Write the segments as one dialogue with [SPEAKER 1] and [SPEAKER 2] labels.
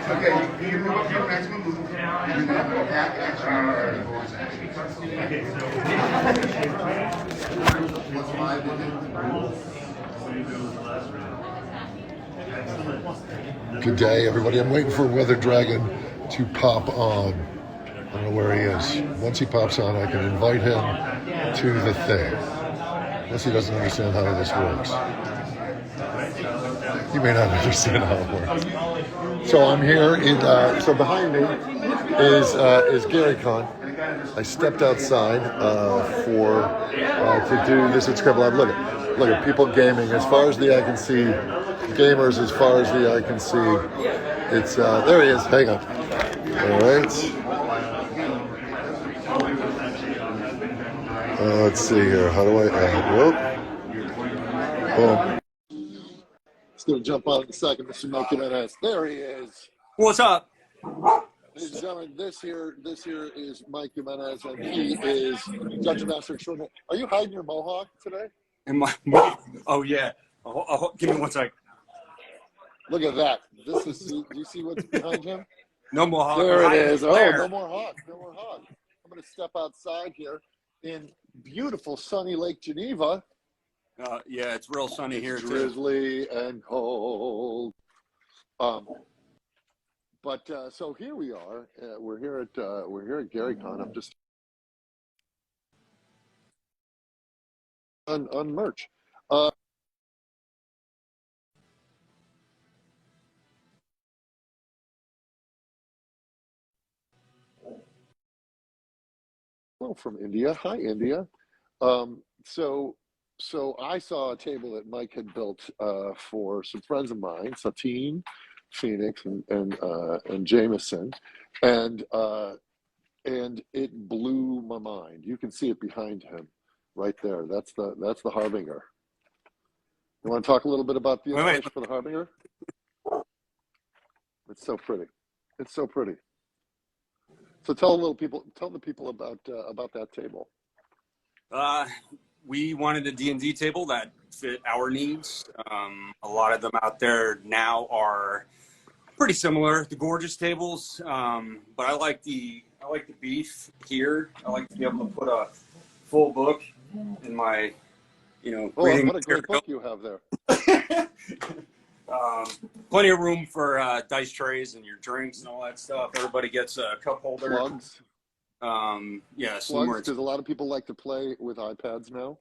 [SPEAKER 1] Okay, you can move up to the next one. What's live?
[SPEAKER 2] Good day, everybody. I'm waiting for Weather Dragon to pop on. I don't know where he is. Once he pops on, I can invite him to the thing. Unless he doesn't understand how this works. He may not understand how it works. So I'm here. So behind me is Gary Con. I stepped outside to do this at Scribble Lab. Look at people gaming. As far as the eye can see, gamers. As far as the eye can see, it's there he is. Hang on. All right. Let's see here. How do I add? Boom. He's going to jump on in a second. Mr. Mike Jimenez. There he is.
[SPEAKER 3] What's up?
[SPEAKER 2] Ladies and gentlemen, this here is Mike Jimenez, and he is Dungeon Master Extraordinary. Are you hiding your mohawk today?
[SPEAKER 3] Oh, yeah. Give me 1 second.
[SPEAKER 2] Look at that. This is. Do you see what's behind him?
[SPEAKER 3] No more hawk.
[SPEAKER 2] There it is. Oh,
[SPEAKER 3] there.
[SPEAKER 2] no more hawk. No more hawk. I'm going to step outside here in beautiful sunny Lake Geneva.
[SPEAKER 3] Yeah, it's real sunny here too.
[SPEAKER 2] Drizzly and cold. But so here we are. We're here at Gary Con. I'm just on merch. Well, from India. Hi, India. So I saw a table that Mike had built for some friends of mine, Satine, Phoenix, and Jameson, and it blew my mind. You can see it behind him, right there. That's the Harbinger. You want to talk a little bit about the inspiration for the Harbinger? It's so pretty. It's so pretty. So tell the people about that table.
[SPEAKER 3] We wanted a D&D table that fit our needs. A lot of them out there now are pretty similar to gorgeous tables, but I like the beef here. I like to be able to put a full book in my, reading
[SPEAKER 2] what a great book you have there.
[SPEAKER 3] Plenty of room for dice trays and your drinks and all that stuff. Everybody gets a cup holder.
[SPEAKER 2] Plugs.
[SPEAKER 3] Yes,
[SPEAKER 2] because a lot of people like to play with iPads now.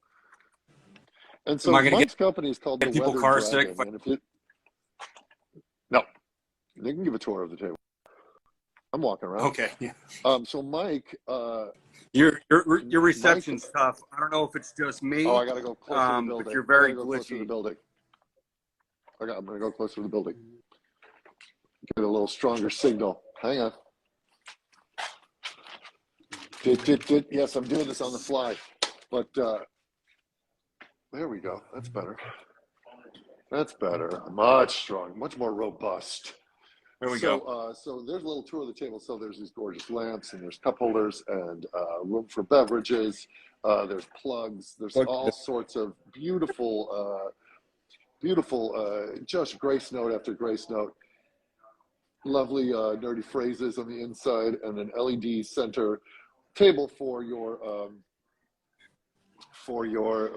[SPEAKER 2] And so Mike's company is called the Weather Dragon. No, they can give a tour of the table. I'm walking around.
[SPEAKER 3] Okay. Yeah.
[SPEAKER 2] So Mike,
[SPEAKER 3] your reception's tough. I don't know if it's just me.
[SPEAKER 2] Oh, I gotta go closer to the building.
[SPEAKER 3] But you're very glitchy.
[SPEAKER 2] Closer to the building. I'm gonna go closer to the building. Get a little stronger signal. Hang on. Yes, I'm doing this on the fly, but there we go. That's better. That's better. Much stronger, much more robust.
[SPEAKER 3] There we go.
[SPEAKER 2] So there's a little tour of the table. So there's these gorgeous lamps, and there's cup holders, and room for beverages. There's plugs. There's all sorts of beautiful, just grace note after grace note. Lovely nerdy phrases on the inside, and an LED center table for your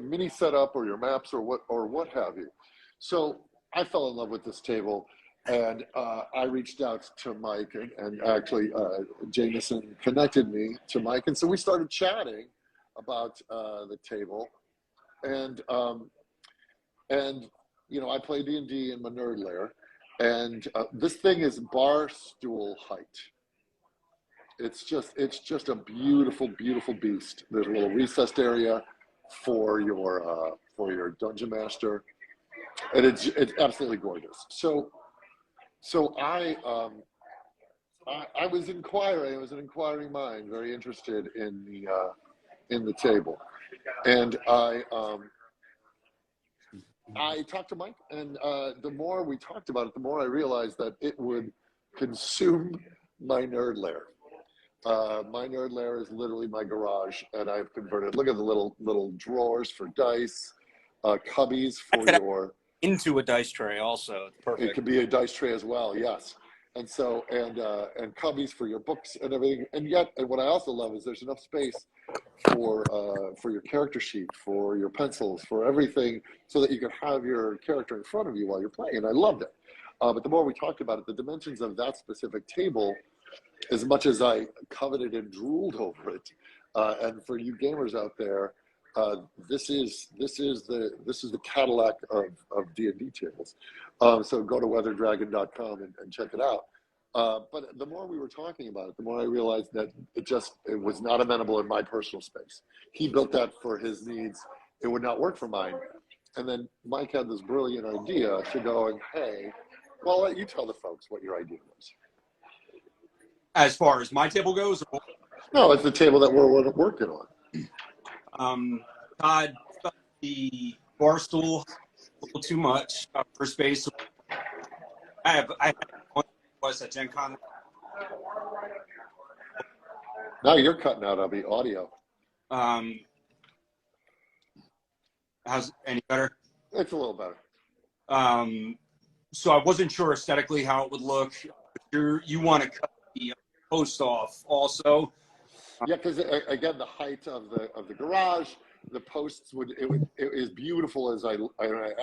[SPEAKER 2] mini setup or your maps or what have you. So I fell in love with this table, and I reached out to Mike, and actually Jameson connected me to Mike, and so we started chatting about the table, and I play D&D in my nerd lair, and this thing is bar stool height. It's just a beautiful, beautiful beast. There's a little recessed area for your dungeon master, and it's absolutely gorgeous. So I was inquiring. It was an inquiring mind, very interested in the table, and I talked to Mike, and the more we talked about it, the more I realized that it would consume my nerd lair. My nerd lair is literally my garage, and I've converted. Look at the little drawers for dice, cubbies for your
[SPEAKER 3] into a dice tray. Also, perfect.
[SPEAKER 2] It could be a dice tray as well. Yes, And so, and cubbies for your books and everything. And yet, and what I also love is there's enough space for your character sheet, for your pencils, for everything, so that you can have your character in front of you while you're playing. And I loved it. But the more we talked about it, the dimensions of that specific table, as much as I coveted and drooled over it, and for you gamers out there, this is the Cadillac of D&D tables. So go to weatherdragon.com and check it out. But the more we were talking about it, the more I realized that it was not amenable in my personal space. He built that for his needs. It would not work for mine. And then Mike had this brilliant idea to go and, hey, well, I'll let you tell the folks what your idea was.
[SPEAKER 3] As far as my table goes?
[SPEAKER 2] No, it's the table that we're working on.
[SPEAKER 3] Todd felt the bar stool a little too much for space. I had was at Gen Con.
[SPEAKER 2] Now you're cutting out of the audio.
[SPEAKER 3] How's any better?
[SPEAKER 2] It's a little better.
[SPEAKER 3] So I wasn't sure aesthetically how it would look. You want to cut the post off also.
[SPEAKER 2] Yeah, because again, the height of the garage, the posts it is beautiful, as I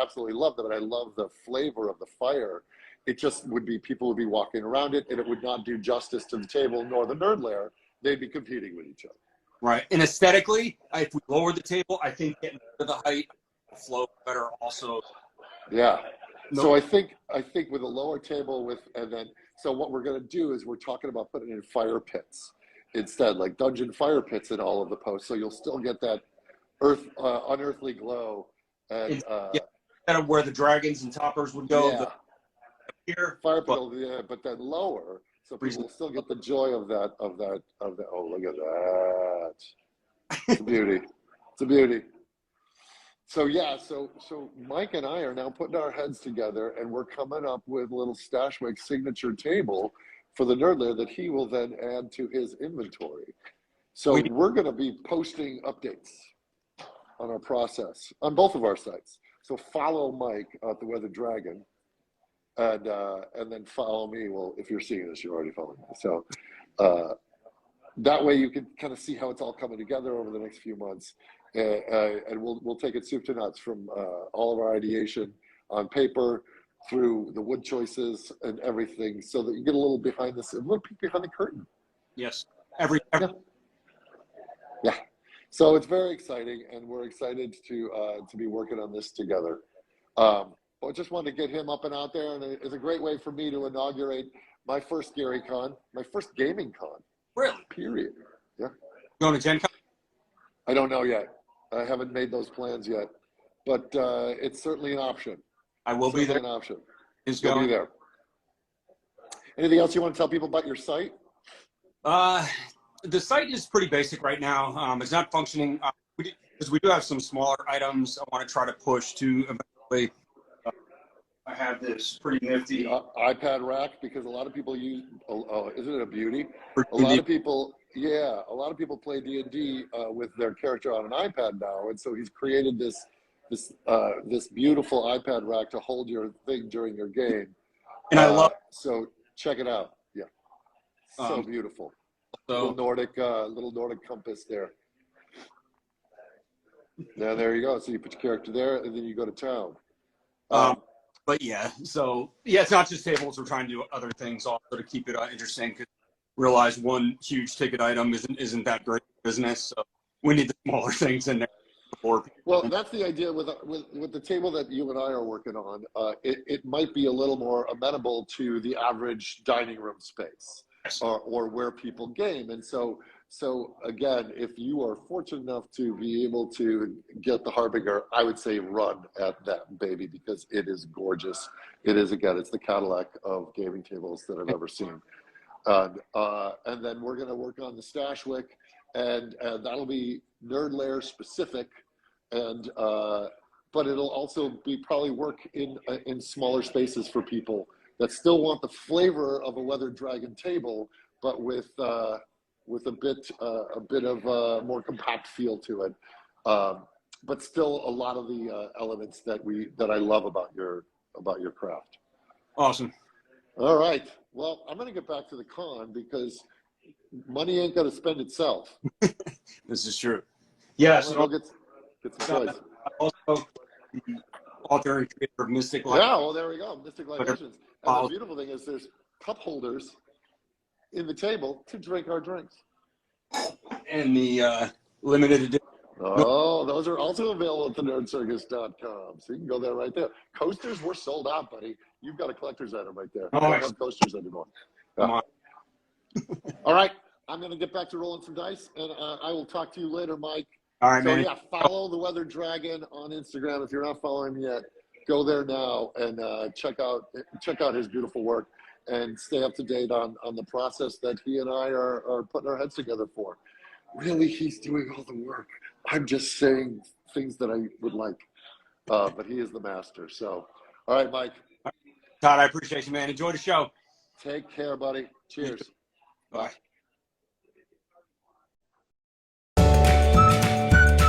[SPEAKER 2] absolutely love them, and I love the flavor of the fire. It just would be, people would be walking around it, and it would not do justice to the table nor the nerd layer. They'd be competing with each other.
[SPEAKER 3] Right, and aesthetically, if we lower the table, I think getting to the height will flow better also.
[SPEAKER 2] Yeah.
[SPEAKER 3] No.
[SPEAKER 2] So I think with a lower table so what we're going to do is we're talking about putting in fire pits instead, like dungeon fire pits in all of the posts. So you'll still get that unearthly glow. And
[SPEAKER 3] kind of where the dragons and toppers would go.
[SPEAKER 2] Yeah.
[SPEAKER 3] Here,
[SPEAKER 2] fire pit, but then lower, so people will still get the joy of that. Oh, look at that! It's a beauty. It's a beauty. So yeah, so Mike and I are now putting our heads together, and we're coming up with a little Stashwick signature table for the nerd layer that he will then add to his inventory. So we're going to be posting updates on our process on both of our sites. So follow Mike at the Weather Dragon, and then follow me. Well, if you're seeing this, you're already following me. So that way you can kind of see how it's all coming together over the next few months. And we'll take it soup to nuts from all of our ideation on paper through the wood choices and everything, so that you get a little behind peek behind the curtain.
[SPEAKER 3] Yes.
[SPEAKER 2] Yeah. So it's very exciting, and we're excited to be working on this together. But I just wanted to get him up and out there, and it's a great way for me to inaugurate my first Gary Con, my first gaming con.
[SPEAKER 3] Really?
[SPEAKER 2] Period. Yeah.
[SPEAKER 3] Going to Gen Con?
[SPEAKER 2] I don't know yet. I haven't made those plans yet, but it's certainly an option.
[SPEAKER 3] I will be there.
[SPEAKER 2] An option.
[SPEAKER 3] You'll
[SPEAKER 2] be there. Anything else you want to tell people about your site?
[SPEAKER 3] The site is pretty basic right now. It's not functioning because we do have some smaller items I want to try to push to eventually. I have this pretty nifty
[SPEAKER 2] iPad rack, because a lot of people use. Isn't it a beauty? A lot of people play D&D with their character on an iPad now, and so he's created this beautiful iPad rack to hold your thing during your game.
[SPEAKER 3] And I love.
[SPEAKER 2] So check it out. Yeah, so beautiful.
[SPEAKER 3] So
[SPEAKER 2] little Nordic compass there. Yeah, there you go. So you put your character there, and then you go to town.
[SPEAKER 3] But yeah, so yeah, it's not just tables. We're trying to do other things also to keep it interesting. Because realize one huge ticket item isn't that great business. So we need the smaller things in there.
[SPEAKER 2] Well, that's the idea with the table that you and I are working on. It might be a little more amenable to the average dining room space, or where people game. And so again, if you are fortunate enough to be able to get the Harbinger, I would say run at that baby, because it is gorgeous. It is, again, it's the Cadillac of gaming tables that I've ever seen. And then we're going to work on the Stashwick, and that'll be nerd layer specific, and but it'll also be probably work in smaller spaces for people that still want the flavor of a Weather Dragon table, but with a bit of a more compact feel to it, but still a lot of the elements that I love about your craft.
[SPEAKER 3] Awesome.
[SPEAKER 2] All right. Well, I'm going to get back to the con because money ain't going to spend itself.
[SPEAKER 3] This is true. Yes.
[SPEAKER 2] I'm gonna get some toys.
[SPEAKER 3] Also, the author and creator of Mystic Life.
[SPEAKER 2] Yeah, well, there we go. Mystic Libations. And the beautiful thing is there's cup holders in the table to drink our drinks.
[SPEAKER 3] And the limited edition.
[SPEAKER 2] Oh, those are also available at thenerdcircus.com. So you can go there right there. Coasters, we're sold out, buddy. You've got a collector's item right there.
[SPEAKER 3] Oh,
[SPEAKER 2] I don't have coasters anymore. Yeah. All right. I'm going to get back to rolling some dice, and I will talk to you later, Mike.
[SPEAKER 3] All right,
[SPEAKER 2] so,
[SPEAKER 3] man.
[SPEAKER 2] yeah, follow the Weather Dragon on Instagram. If you're not following him yet, go there now and check out his beautiful work and stay up to date on the process that he and I are putting our heads together for. Really, he's doing all the work. I'm just saying things that I would like, but he is the master. So, all right, Mike.
[SPEAKER 3] Todd, I appreciate you, man. Enjoy the show.
[SPEAKER 2] Take care, buddy. Cheers.
[SPEAKER 3] Bye.